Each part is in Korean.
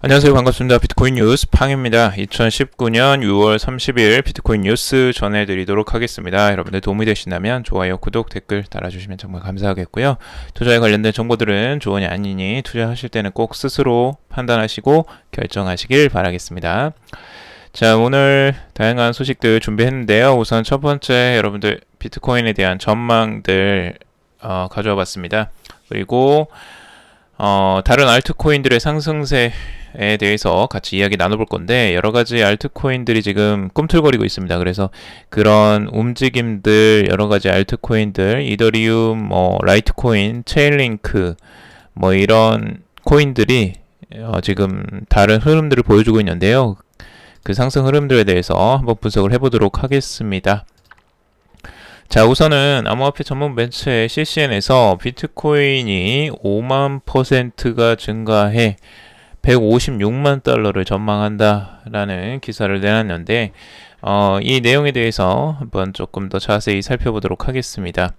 안녕하세요. 반갑습니다. 비트코인 뉴스 팡입니다. 2019년 6월 30일 비트코인 뉴스 전해드리도록 하겠습니다. 여러분들 도움이 되신다면 좋아요, 구독, 댓글 달아주시면 정말 감사하겠고요. 투자에 관련된 정보들은 조언이 아니니 투자하실 때는 꼭 스스로 판단하시고 결정하시길 바라겠습니다. 자, 오늘 다양한 소식들 준비했는데요. 우선 첫 번째 여러분들 비트코인에 대한 전망들 가져와 봤습니다. 그리고 다른 알트코인들의 상승세에 대해서 같이 이야기 나눠볼 건데, 여러 가지 알트코인들이 지금 꿈틀거리고 있습니다. 그래서 그런 움직임들, 여러 가지 알트코인들, 이더리움, 라이트코인, 체인링크, 이런 코인들이 지금 다른 흐름들을 보여주고 있는데요. 그 상승 흐름들에 대해서 한번 분석을 해보도록 하겠습니다. 자, 우선은 암호화폐 전문 매체 CCN에서 비트코인이 5만%가 증가해 156만 달러를 전망한다라는 기사를 내놨는데, 이 내용에 대해서 한번 조금 더 자세히 살펴보도록 하겠습니다.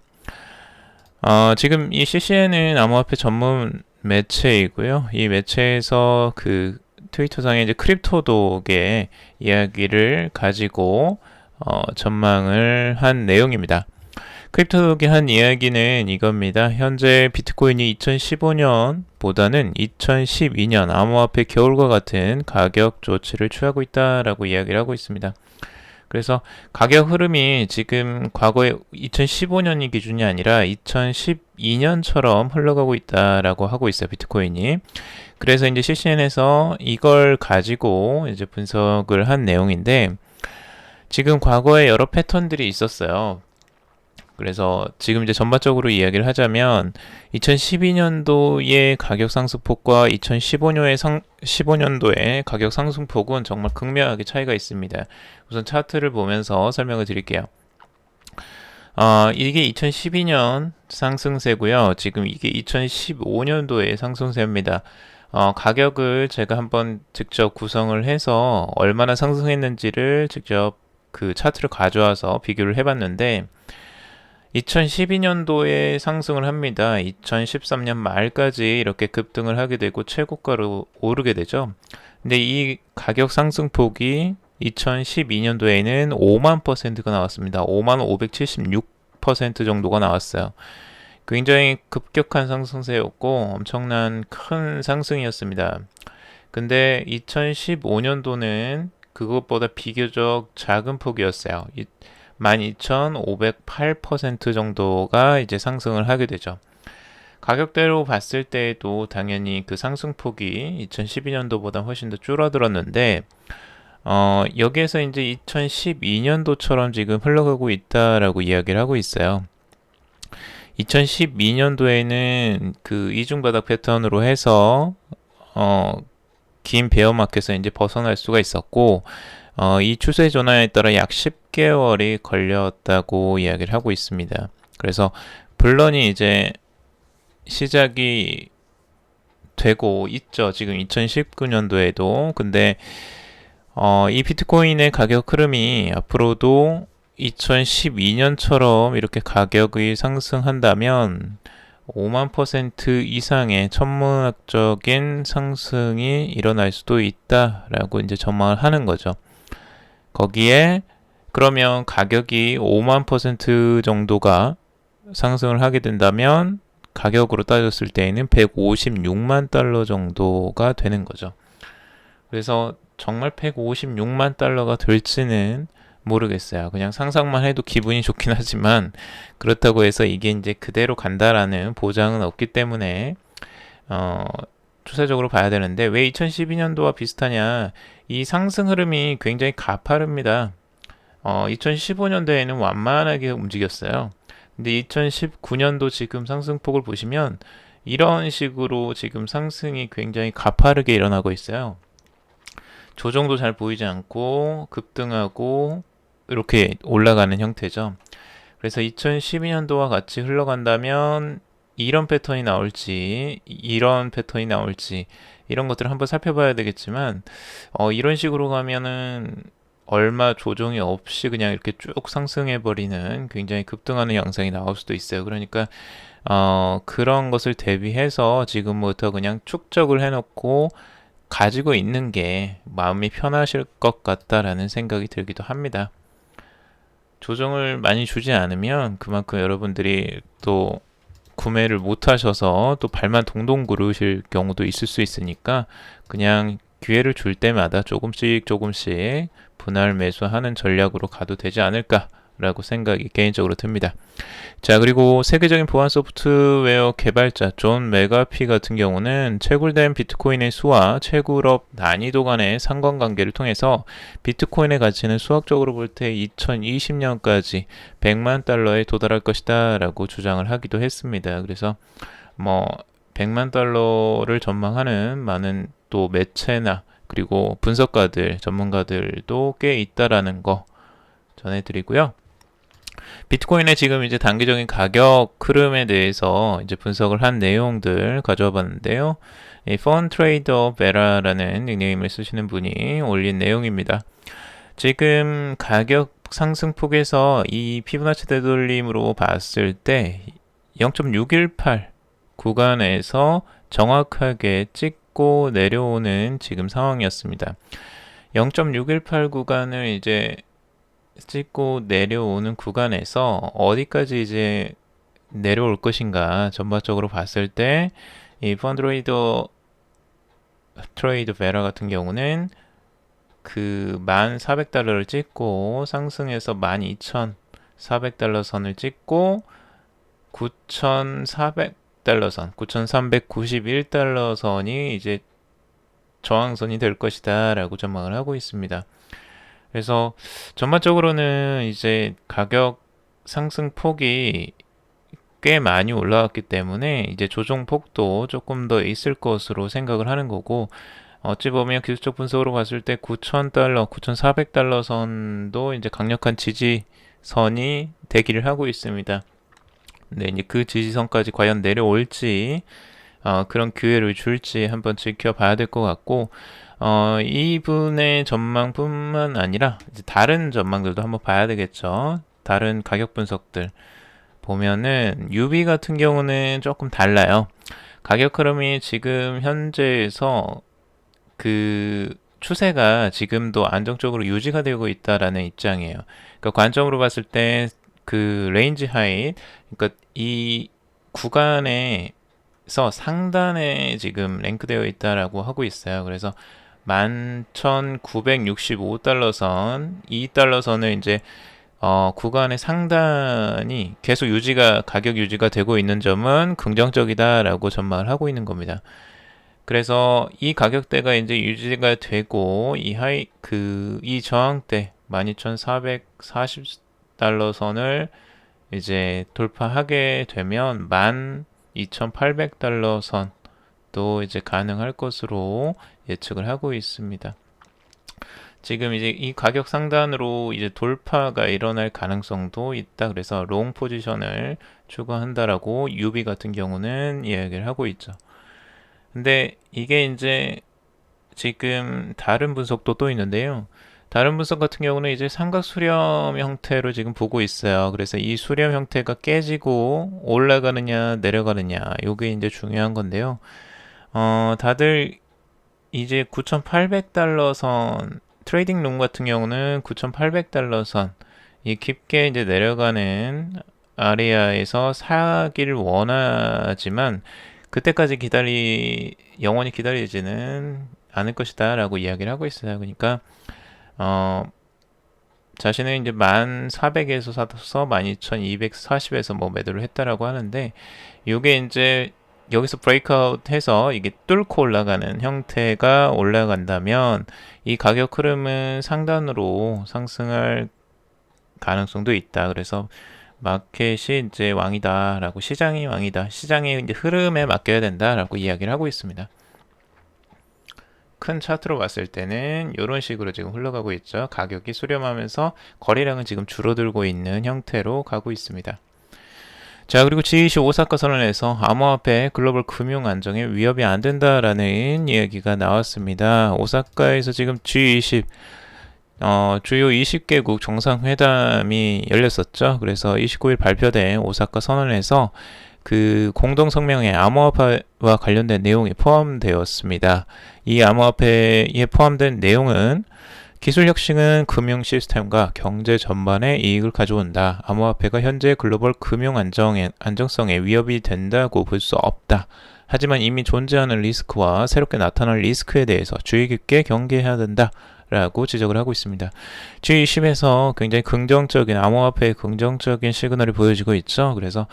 지금 이 CCN은 암호화폐 전문 매체이고요. 이 매체에서 그 트위터상에 이제 크립토독의 이야기를 가지고 전망을 한 내용입니다. 크립토독이 한 이야기는 이겁니다. 현재 비트코인이 2015년보다는 2012년 암호화폐 겨울과 같은 가격 조치를 취하고 있다라고 이야기를 하고 있습니다. 그래서 가격 흐름이 지금 과거에 2015년이 기준이 아니라 2012년처럼 흘러가고 있다라고 하고 있어요. 비트코인이. 그래서 이제 CCN에서 이걸 가지고 이제 분석을 한 내용인데, 지금 과거에 여러 패턴들이 있었어요. 그래서 지금 이제 전반적으로 이야기를 하자면 2012년도의 가격 상승폭과 2015년도의 가격 상승폭은 정말 극명하게 차이가 있습니다. 우선 차트를 보면서 설명을 드릴게요. 이게 2012년 상승세고요. 지금 이게 2015년도의 상승세입니다. 가격을 제가 한번 직접 구성을 해서 얼마나 상승했는지를 직접 그 차트를 가져와서 비교를 해봤는데, 2012년도에 상승을 합니다. 2013년 말까지 이렇게 급등을 하게 되고 최고가로 오르게 되죠. 근데 이 가격 상승폭이 2012년도에는 5만%가 나왔습니다. 5만 576% 정도가 나왔어요. 굉장히 급격한 상승세였고 엄청난 큰 상승이었습니다. 근데 2015년도는 그것보다 비교적 작은 폭이었어요. 12,508% 정도가 이제 상승을 하게 되죠. 가격대로 봤을 때에도 당연히 그 상승폭이 2012년도보다 훨씬 더 줄어들었는데, 여기에서 이제 2012년도처럼 지금 흘러가고 있다라고 이야기를 하고 있어요. 2012년도에는 그 이중바닥 패턴으로 해서 긴 베어마켓에서 이제 벗어날 수가 있었고, 이 추세 전환에 따라 약 10개월이 걸렸다고 이야기를 하고 있습니다. 그래서 블런이 이제 시작이 되고 있죠. 지금 2019년도에도. 근데 이 비트코인의 가격 흐름이 앞으로도 2012년처럼 이렇게 가격이 상승한다면 5만% 이상의 천문학적인 상승이 일어날 수도 있다라고 이제 전망을 하는 거죠. 거기에 그러면 가격이 5만% 정도가 상승을 하게 된다면 가격으로 따졌을 때에는 156만 달러 정도가 되는 거죠. 그래서 정말 156만 달러가 될지는 모르겠어요. 그냥 상상만 해도 기분이 좋긴 하지만, 그렇다고 해서 이게 이제 그대로 간다라는 보장은 없기 때문에 추세적으로 봐야 되는데, 왜 2012년도와 비슷하냐? 이 상승 흐름이 굉장히 가파릅니다. 2015년도에는 완만하게 움직였어요. 근데 2019년도 지금 상승폭을 보시면 이런 식으로 지금 상승이 굉장히 가파르게 일어나고 있어요. 조정도 잘 보이지 않고 급등하고 이렇게 올라가는 형태죠. 그래서 2012년도와 같이 흘러간다면 이런 패턴이 나올지, 이런 패턴이 나올지, 이런 것들을 한번 살펴봐야 되겠지만, 이런 식으로 가면은 얼마 조정이 없이 그냥 이렇게 쭉 상승해버리는 굉장히 급등하는 양상이 나올 수도 있어요. 그러니까 그런 것을 대비해서 지금부터 그냥 축적을 해놓고 가지고 있는 게 마음이 편하실 것 같다라는 생각이 들기도 합니다. 조정을 많이 주지 않으면 그만큼 여러분들이 또 구매를 못 하셔서 또 발만 동동 구르실 경우도 있을 수 있으니까 그냥 기회를 줄 때마다 조금씩 분할 매수하는 전략으로 가도 되지 않을까라고 생각이 개인적으로 듭니다. 자, 그리고 세계적인 보안 소프트웨어 개발자 존 메가피 같은 경우는 채굴된 비트코인의 수와 채굴업 난이도 간의 상관관계를 통해서 비트코인의 가치는 수학적으로 볼 때 2020년까지 100만 달러에 도달할 것이다 라고 주장을 하기도 했습니다. 그래서 100만 달러를 전망하는 많은 또 매체나 그리고 분석가들, 전문가들도 꽤 있다라는 거 전해드리고요. 비트코인의 지금 이제 단기적인 가격 흐름에 대해서 이제 분석을 한 내용들 가져와 봤는데요. 이 펀트레이더 베라라는 닉네임을 쓰시는 분이 올린 내용입니다. 지금 가격 상승폭에서 이 피보나치 되돌림으로 봤을 때 0.618 구간에서 정확하게 찍고 내려오는 지금 상황이었습니다. 0.618 구간을 이제 찍고 내려오는 구간에서 어디까지 이제 내려올 것인가 전반적으로 봤을 때 이 트레이드 베라 같은 경우는 그 1,400달러를 찍고 상승해서 12,400달러 선을 찍고 9,400달러 선, 9,391달러 선이 이제 저항선이 될 것이다 라고 전망을 하고 있습니다. 그래서 전반적으로는 이제 가격 상승 폭이 꽤 많이 올라왔기 때문에 이제 조정 폭도 조금 더 있을 것으로 생각을 하는 거고, 어찌 보면 기술적 분석으로 봤을 때 9,000달러, 9,400달러 선도 이제 강력한 지지선이 되기를 하고 있습니다. 네, 이제 그 지지선까지 과연 내려올지, 그런 기회를 줄지 한번 지켜봐야 될 것 같고, 이분의 전망뿐만 아니라 이제 다른 전망들도 한번 봐야 되겠죠. 다른 가격 분석들 보면은 UB 같은 경우는 조금 달라요. 가격 흐름이 지금 현재에서 그 추세가 지금도 안정적으로 유지가 되고 있다라는 입장이에요. 그러니까 관점으로 봤을 때 그 레인지 하이, 그러니까 이 구간에서 상단에 지금 랭크되어 있다라고 하고 있어요. 그래서 11,965달러 선, 2달러 선을 이제 구간의 상단이 계속 가격 유지가 되고 있는 점은 긍정적이다라고 전망을 하고 있는 겁니다. 그래서 이 가격대가 이제 유지가 되고 이 저항대 12,440달러 선을 이제 돌파하게 되면 12,800달러 선도 이제 가능할 것으로 예측을 하고 있습니다. 지금 이제 이 가격 상단으로 이제 돌파가 일어날 가능성도 있다. 그래서 롱 포지션을 추구한다라고 UB 같은 경우는 이야기를 하고 있죠. 근데 이게 이제 지금 다른 분석도 또 있는데요. 다른 분석 같은 경우는 이제 삼각 수렴 형태로 지금 보고 있어요. 그래서 이 수렴 형태가 깨지고 올라가느냐 내려가느냐, 요게 이제 중요한 건데요. 다들 이제 9,800달러 선, 트레이딩 룸 같은 경우는 9,800달러 선, 이 깊게 이제 내려가는 아리아에서 사기를 원하지만 그때까지 영원히 기다리지는 않을 것이다 라고 이야기를 하고 있어요. 그러니까 자신은 이제 1,400에서 사서 12,240에서 뭐 매도를 했다라고 하는데, 요게 이제 여기서 브레이크아웃 해서 이게 뚫고 올라가는 형태가 올라간다면 이 가격 흐름은 상단으로 상승할 가능성도 있다. 그래서 마켓이 이제 왕이다라고, 시장이 왕이다, 시장의 이제 흐름에 맡겨야 된다라고 이야기를 하고 있습니다. 큰 차트로 봤을 때는 이런 식으로 지금 흘러가고 있죠. 가격이 수렴하면서 거래량은 지금 줄어들고 있는 형태로 가고 있습니다. 자, 그리고 G20 오사카 선언에서 암호화폐 글로벌 금융 안정에 위협이 안 된다라는 이야기가 나왔습니다. 오사카에서 지금 G20 주요 20개국 정상회담이 열렸었죠. 그래서 29일 발표된 오사카 선언에서 그 공동 성명에 암호화폐와 관련된 내용이 포함되었습니다. 이 암호화폐에 포함된 내용은 기술 혁신은 금융 시스템과 경제 전반에 이익을 가져온다. 암호화폐가 현재 글로벌 금융 안정성에 위협이 된다고 볼 수 없다. 하지만 이미 존재하는 리스크와 새롭게 나타날 리스크에 대해서 주의 깊게 경계해야 된다. 라고 지적을 하고 있습니다. G20에서 굉장히 긍정적인 암호화폐의 긍정적인 시그널이 보여지고 있죠. 그래서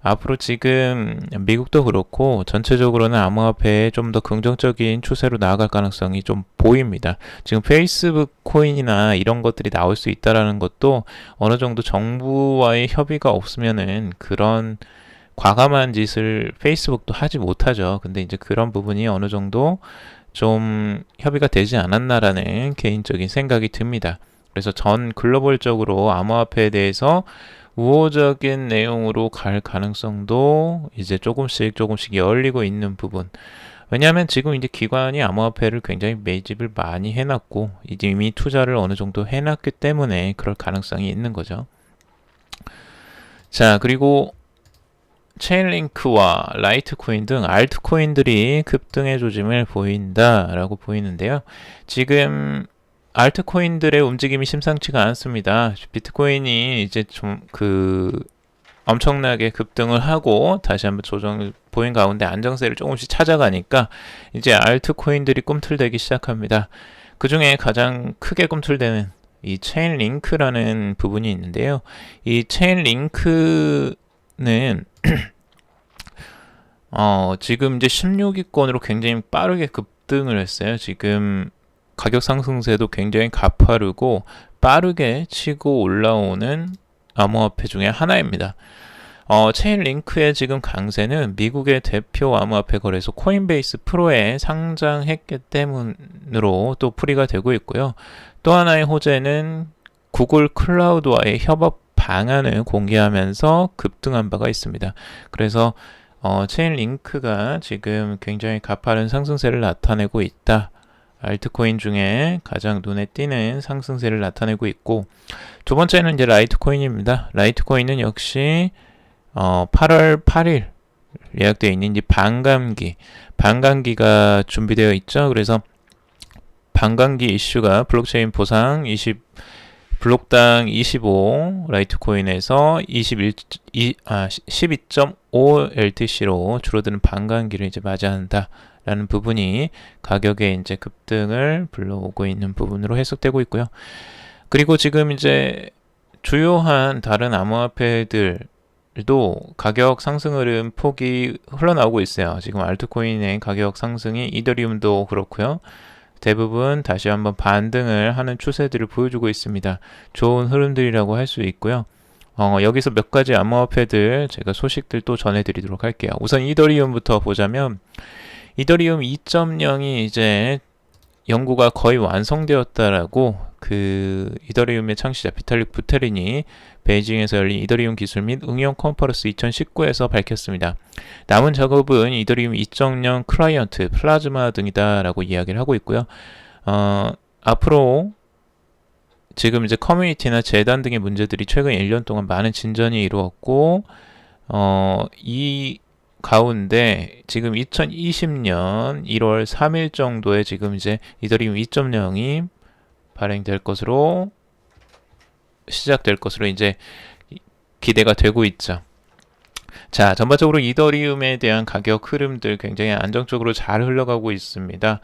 앞으로 지금 미국도 그렇고 전체적으로는 암호화폐에 좀 더 긍정적인 추세로 나아갈 가능성이 좀 보입니다. 지금 페이스북 코인이나 이런 것들이 나올 수 있다라는 것도 어느 정도 정부와의 협의가 없으면은 그런 과감한 짓을 페이스북도 하지 못하죠. 근데 이제 그런 부분이 어느 정도 좀 협의가 되지 않았나라는 개인적인 생각이 듭니다. 그래서 전 글로벌적으로 암호화폐에 대해서 우호적인 내용으로 갈 가능성도 이제 조금씩 열리고 있는 부분. 왜냐하면 지금 이제 기관이 암호화폐를 굉장히 매집을 많이 해놨고 이제 이미 투자를 어느 정도 해놨기 때문에 그럴 가능성이 있는 거죠. 자, 그리고 체인링크와 라이트코인 등 알트코인들이 급등의 조짐을 보인다라고 보이는데요. 지금 알트코인들의 움직임이 심상치가 않습니다. 비트코인이 이제 좀 엄청나게 급등을 하고 다시 한번 조정을 보인 가운데 안정세를 조금씩 찾아가니까 이제 알트코인들이 꿈틀대기 시작합니다. 그 중에 가장 크게 꿈틀대는 이 체인링크라는 부분이 있는데요. 이 체인링크는 지금 이제 16위권으로 굉장히 빠르게 급등을 했어요. 지금 가격 상승세도 굉장히 가파르고 빠르게 치고 올라오는 암호화폐 중에 하나입니다. 체인링크의 지금 강세는 미국의 대표 암호화폐 거래소 코인베이스 프로에 상장했기 때문으로 또 풀이가 되고 있고요. 또 하나의 호재는 구글 클라우드와의 협업 방안을 공개하면서 급등한 바가 있습니다. 그래서 체인링크가 지금 굉장히 가파른 상승세를 나타내고 있다. 알트코인 중에 가장 눈에 띄는 상승세를 나타내고 있고, 두 번째는 이제 라이트코인입니다. 라이트코인은 역시 8월 8일 예약되어 있는 이제 반감기가 준비되어 있죠. 그래서 반감기 이슈가 블록체인 보상 블록당 25 라이트코인에서 12.5 LTC로 줄어드는 반감기를 이제 맞이한다라는 부분이 가격에 이제 급등을 불러오고 있는 부분으로 해석되고 있고요. 그리고 지금 이제 주요한 다른 암호화폐들도 가격 상승 흐름 폭이 흘러나오고 있어요. 지금 알트코인의 가격 상승이 이더리움도 그렇고요. 대부분 다시 한번 반등을 하는 추세들을 보여주고 있습니다. 좋은 흐름들이라고 할 수 있고요. 여기서 몇 가지 암호화폐들 제가 소식들 또 전해드리도록 할게요. 우선 이더리움부터 보자면 이더리움 2.0이 이제 연구가 거의 완성되었다라고 이더리움의 창시자 비탈릭 부테린이 베이징에서 열린 이더리움 기술 및 응용 컨퍼런스 2019에서 밝혔습니다. 남은 작업은 이더리움 2.0 클라이언트, 플라즈마 등이다라고 이야기를 하고 있고요. 앞으로 지금 이제 커뮤니티나 재단 등의 문제들이 최근 1년 동안 많은 진전이 이루었고, 이 가운데 지금 2020년 1월 3일 정도에 지금 이제 이더리움 2.0이 발행될 것으로 시작될 것으로 이제 기대가 되고 있죠. 자, 전반적으로 이더리움에 대한 가격 흐름들 굉장히 안정적으로 잘 흘러가고 있습니다.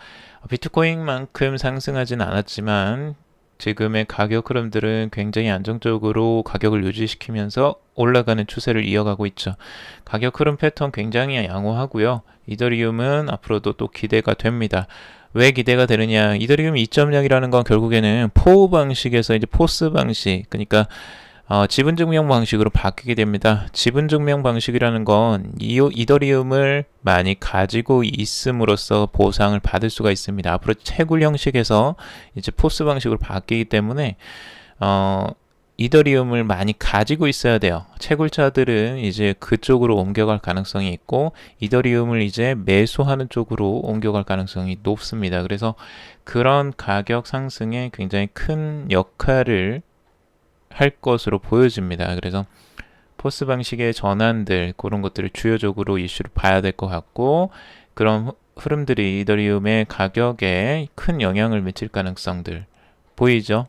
비트코인만큼 상승하진 않았지만 지금의 가격 흐름들은 굉장히 안정적으로 가격을 유지시키면서 올라가는 추세를 이어가고 있죠. 가격 흐름 패턴 굉장히 양호하고요. 이더리움은 앞으로도 또 기대가 됩니다. 왜 기대가 되느냐? 이더리움 2.0이라는 건 결국에는 포우 방식에서 이제 포스 방식, 그러니까 지분 증명 방식으로 바뀌게 됩니다. 지분 증명 방식이라는 건 이더리움을 많이 가지고 있음으로써 보상을 받을 수가 있습니다. 앞으로 채굴 형식에서 이제 포스 방식으로 바뀌기 때문에 이더리움을 많이 가지고 있어야 돼요. 채굴자들은 이제 그쪽으로 옮겨갈 가능성이 있고 이더리움을 이제 매수하는 쪽으로 옮겨갈 가능성이 높습니다. 그래서 그런 가격 상승에 굉장히 큰 역할을 할 것으로 보여집니다. 그래서 포스 방식의 전환들 그런 것들을 주요적으로 이슈로 봐야 될 것 같고 그런 흐름들이 이더리움의 가격에 큰 영향을 미칠 가능성들 보이죠?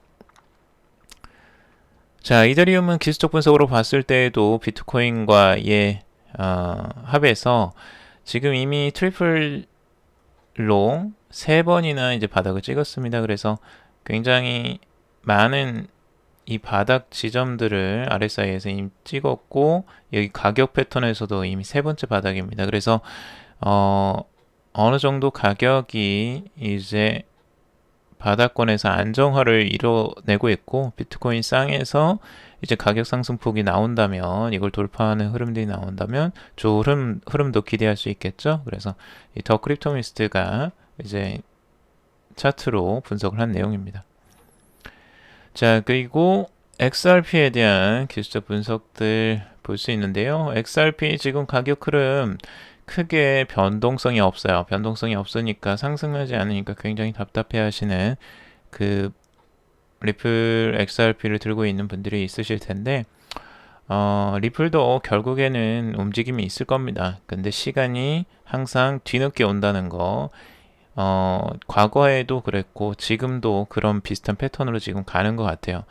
자, 이더리움은 기술적 분석으로 봤을 때에도 비트코인과의 합에서 지금 이미 트리플로 3번이나 이제 바닥을 찍었습니다. 그래서 굉장히 많은 이 바닥 지점들을 RSI에서 이미 찍었고 여기 가격 패턴에서도 이미 3번째 바닥입니다. 그래서 어느 정도 가격이 이제 바닥권에서 안정화를 이뤄내고 있고 비트코인 쌍에서 이제 가격 상승폭이 나온다면 이걸 돌파하는 흐름들이 나온다면 좋은 흐름도 기대할 수 있겠죠. 그래서 이 더 크립토미스트가 이제 차트로 분석을 한 내용입니다. 자, 그리고 XRP에 대한 기술적 분석들 볼 수 있는데요. XRP 지금 가격 흐름 크게 변동성이 없어요. 변동성이 없으니까 상승하지 않으니까 굉장히 답답해 하시는 그 리플 XRP를 들고 있는 분들이 있으실 텐데 리플도 결국에는 움직임이 있을 겁니다. 근데 시간이 항상 뒤늦게 온다는 거 과거에도 그랬고 지금도 그런 비슷한 패턴으로 지금 가는 것 같아요.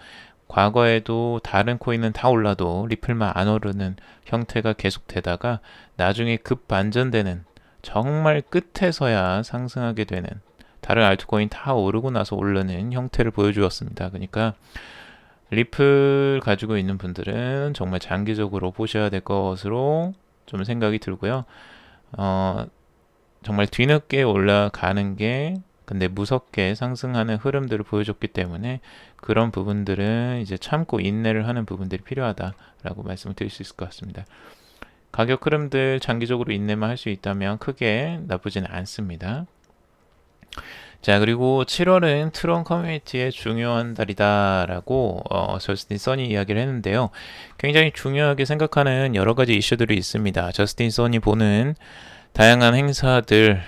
과거에도 다른 코인은 다 올라도 리플만 안 오르는 형태가 계속되다가 나중에 급 반전되는 정말 끝에서야 상승하게 되는 다른 알트코인 다 오르고 나서 오르는 형태를 보여주었습니다. 그러니까 리플 가지고 있는 분들은 정말 장기적으로 보셔야 될 것으로 좀 생각이 들고요. 정말 뒤늦게 올라가는 게 근데 무섭게 상승하는 흐름들을 보여줬기 때문에 그런 부분들은 이제 참고 인내를 하는 부분들이 필요하다라고 말씀을 드릴 수 있을 것 같습니다. 가격 흐름들 장기적으로 인내만 할 수 있다면 크게 나쁘지는 않습니다. 자, 그리고 7월은 트론 커뮤니티의 중요한 달이다라고 저스틴 선이 이야기를 했는데요. 굉장히 중요하게 생각하는 여러 가지 이슈들이 있습니다. 저스틴 선이 보는 다양한 행사들,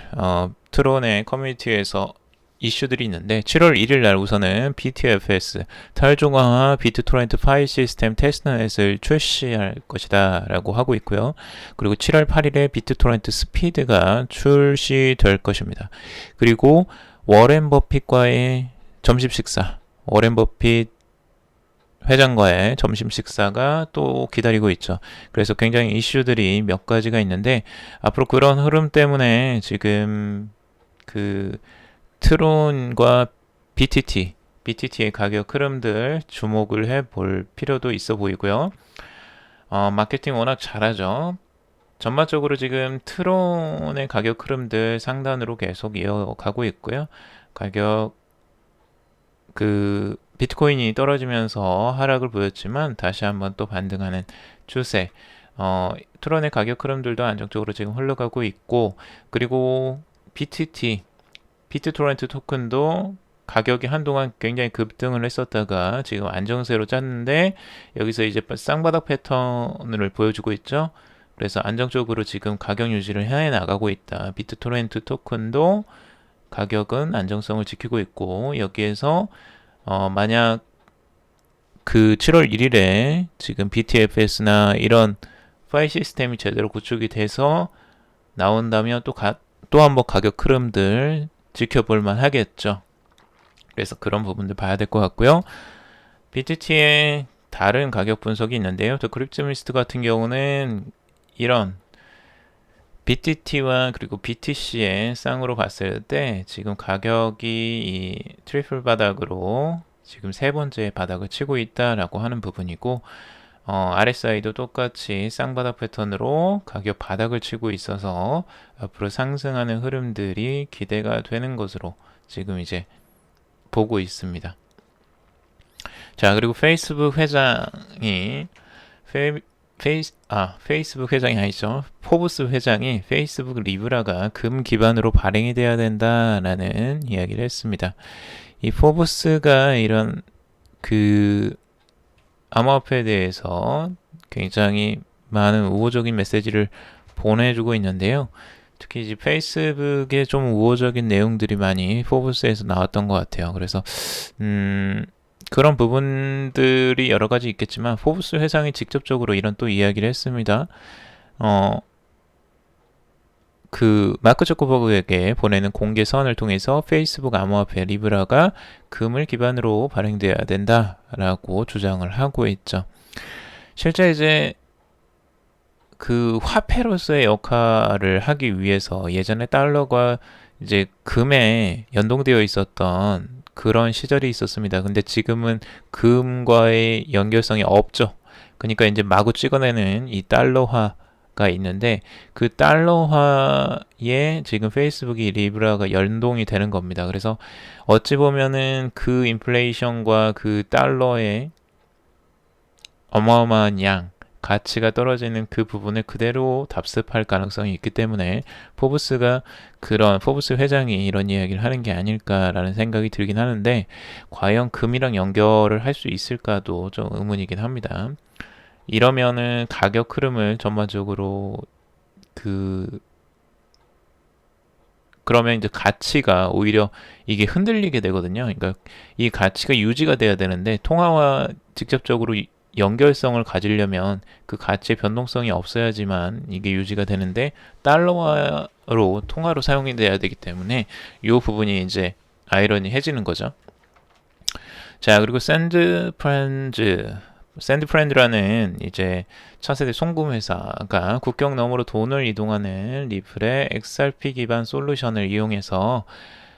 트론의 커뮤니티에서 이슈들이 있는데 7월 1일 날 우선은 BTFS, 탈중앙화 비트토렌트 파일 시스템 테스트넷을 출시할 것이다 라고 하고 있고요. 그리고 7월 8일에 비트토렌트 스피드가 출시될 것입니다. 그리고 워렌 버핏과의 점심 식사, 워렌 버핏 회장과의 점심 식사가 또 기다리고 있죠. 그래서 굉장히 이슈들이 몇 가지가 있는데 앞으로 그런 흐름 때문에 지금 그 트론과 BTT의 가격 흐름들 주목을 해볼 필요도 있어 보이고요. 마케팅 워낙 잘하죠. 전반적으로 지금 트론의 가격 흐름들 상단으로 계속 이어가고 있고요. 가격 비트코인이 떨어지면서 하락을 보였지만 다시 한번 또 반등하는 추세. 트론의 가격 흐름들도 안정적으로 지금 흘러가고 있고 그리고 비트토렌트 토큰도 가격이 한동안 굉장히 급등을 했었다가 지금 안정세로 짰는데 여기서 이제 쌍바닥 패턴을 보여주고 있죠. 그래서 안정적으로 지금 가격 유지를 해 나가고 있다. 비트토렌트 토큰도 가격은 안정성을 지키고 있고 여기에서 만약 그 7월 1일에 지금 BTFS나 이런 파일 시스템이 제대로 구축이 돼서 나온다면 또 한번 가격 흐름들 지켜볼 만 하겠죠. 그래서 그런 부분들 봐야 될 것 같고요. BTT의 다른 가격 분석이 있는데요. 더 크립토미스트 같은 경우는 이런 BTT와 그리고 BTC의 쌍으로 봤을 때 지금 가격이 이 트리플 바닥으로 지금 세 번째 바닥을 치고 있다라고 하는 부분이고 RSI도 똑같이 쌍바닥 패턴으로 가격 바닥을 치고 있어서 앞으로 상승하는 흐름들이 기대가 되는 것으로 지금 이제 보고 있습니다. 자, 그리고 페이스북 회장이 페이스북 회장이 아니죠. 포브스 회장이 페이스북 리브라가 금 기반으로 발행이 돼야 된다라는 이야기를 했습니다. 이 포브스가 이런 암호화폐에 대해서 굉장히 많은 우호적인 메시지를 보내주고 있는데요. 특히 이제 페이스북에 좀 우호적인 내용들이 많이 포브스에서 나왔던 것 같아요. 그래서 그런 부분들이 여러 가지 있겠지만 포브스 회장이 직접적으로 이런 또 이야기를 했습니다. 그 마크 저커버그에게 보내는 공개 서한을 통해서 페이스북 암호화폐 리브라가 금을 기반으로 발행되어야 된다라고 주장을 하고 있죠. 실제 이제 그 화폐로서의 역할을 하기 위해서 예전에 달러가 이제 금에 연동되어 있었던 그런 시절이 있었습니다. 근데 지금은 금과의 연결성이 없죠. 그러니까 이제 마구 찍어내는 이 달러화가 있는데 그 달러화에 지금 페이스북이 리브라가 연동이 되는 겁니다. 그래서 어찌 보면은 그 인플레이션과 그 달러의 어마어마한 양 가치가 떨어지는 그 부분을 그대로 답습할 가능성이 있기 때문에 포브스 회장이 이런 이야기를 하는 게 아닐까라는 생각이 들긴 하는데 과연 금이랑 연결을 할 수 있을까도 좀 의문이긴 합니다. 이러면은 가격 흐름을 전반적으로 그러면 이제 가치가 오히려 이게 흔들리게 되거든요. 그러니까 이 가치가 유지가 돼야 되는데 통화와 직접적으로 연결성을 가지려면 그 가치의 변동성이 없어야지만 이게 유지가 되는데 달러로 통화로 사용이 돼야 되기 때문에 이 부분이 이제 아이러니해지는 거죠. 자, 그리고 샌드프렌드라는 이제 차세대 송금 회사가 국경 너머로 돈을 이동하는 리플의 XRP 기반 솔루션을 이용해서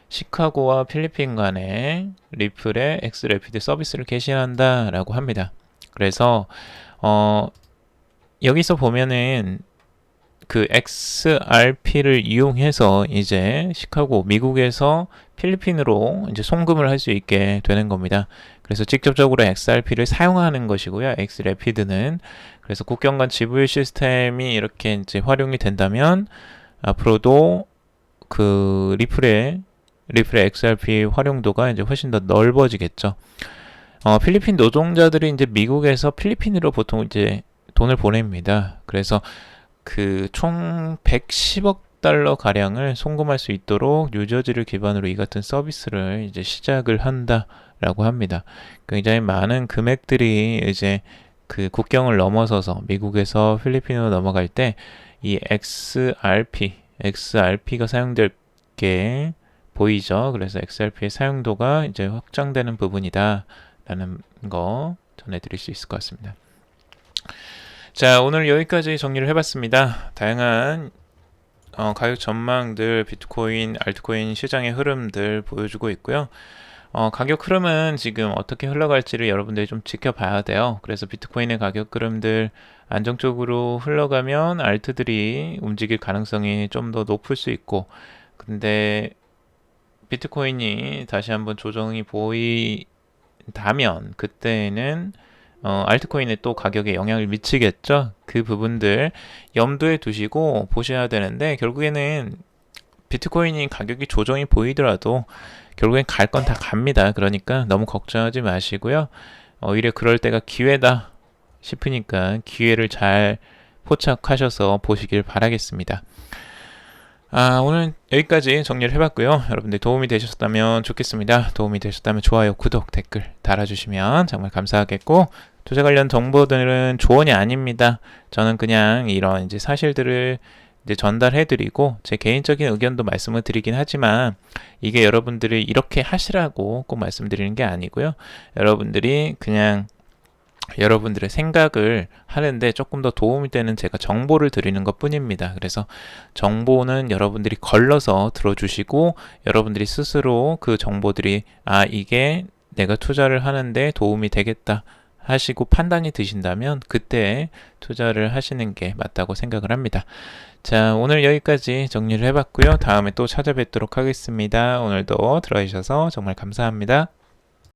시카고와 필리핀 간에 리플의 엑스래피드 서비스를 개시한다라고 합니다. 그래서 여기서 보면은 그 XRP를 이용해서 이제 시카고 미국에서 필리핀으로 이제 송금을 할 수 있게 되는 겁니다. 그래서 직접적으로 XRP를 사용하는 것이고요. 엑스래피드는 그래서 국경 간 지불 시스템이 이렇게 이제 활용이 된다면 앞으로도 그 리플의 XRP 활용도가 이제 훨씬 더 넓어지겠죠. 필리핀 노동자들이 이제 미국에서 필리핀으로 보통 이제 돈을 보냅니다. 그래서 그 총 110억 달러 가량을 송금할 수 있도록 뉴저지를 기반으로 이 같은 서비스를 이제 시작을 한다라고 합니다. 굉장히 많은 금액들이 이제 그 국경을 넘어서서 미국에서 필리핀으로 넘어갈 때 이 XRP가 사용될 게 보이죠. 그래서 XRP의 사용도가 이제 확장되는 부분이다. 라는 거 전해드릴 수 있을 것 같습니다. 자, 오늘 여기까지 정리를 해봤습니다. 다양한 가격 전망들, 비트코인, 알트코인 시장의 흐름들 보여주고 있고요. 가격 흐름은 지금 어떻게 흘러갈지를 여러분들이 좀 지켜봐야 돼요. 그래서 비트코인의 가격 흐름들 안정적으로 흘러가면 알트들이 움직일 가능성이 좀 더 높을 수 있고, 근데 비트코인이 다시 한번 조정이 보인다면 그때는 알트코인에 또 가격에 영향을 미치겠죠. 그 부분들 염두에 두시고 보셔야 되는데 결국에는 비트코인이 가격이 조정이 보이더라도 결국엔 갈 건 다 갑니다. 그러니까 너무 걱정하지 마시고요. 오히려 그럴 때가 기회다 싶으니까 기회를 잘 포착하셔서 보시길 바라겠습니다. 오늘 여기까지 정리를 해봤고요. 여러분들 도움이 되셨다면 좋겠습니다. 도움이 되셨다면 좋아요, 구독, 댓글 달아주시면 정말 감사하겠고, 투자 관련 정보들은 조언이 아닙니다. 저는 그냥 이런 이제 사실들을 이제 전달해드리고 제 개인적인 의견도 말씀을 드리긴 하지만 이게 여러분들이 이렇게 하시라고 꼭 말씀드리는 게 아니고요. 여러분들이 그냥 여러분들의 생각을 하는데 조금 더 도움이 되는 제가 정보를 드리는 것 뿐입니다. 그래서 정보는 여러분들이 걸러서 들어주시고 여러분들이 스스로 그 정보들이 이게 내가 투자를 하는데 도움이 되겠다 하시고 판단이 드신다면 그때 투자를 하시는 게 맞다고 생각을 합니다. 자, 오늘 여기까지 정리를 해봤고요. 다음에 또 찾아뵙도록 하겠습니다. 오늘도 들어주셔서 정말 감사합니다.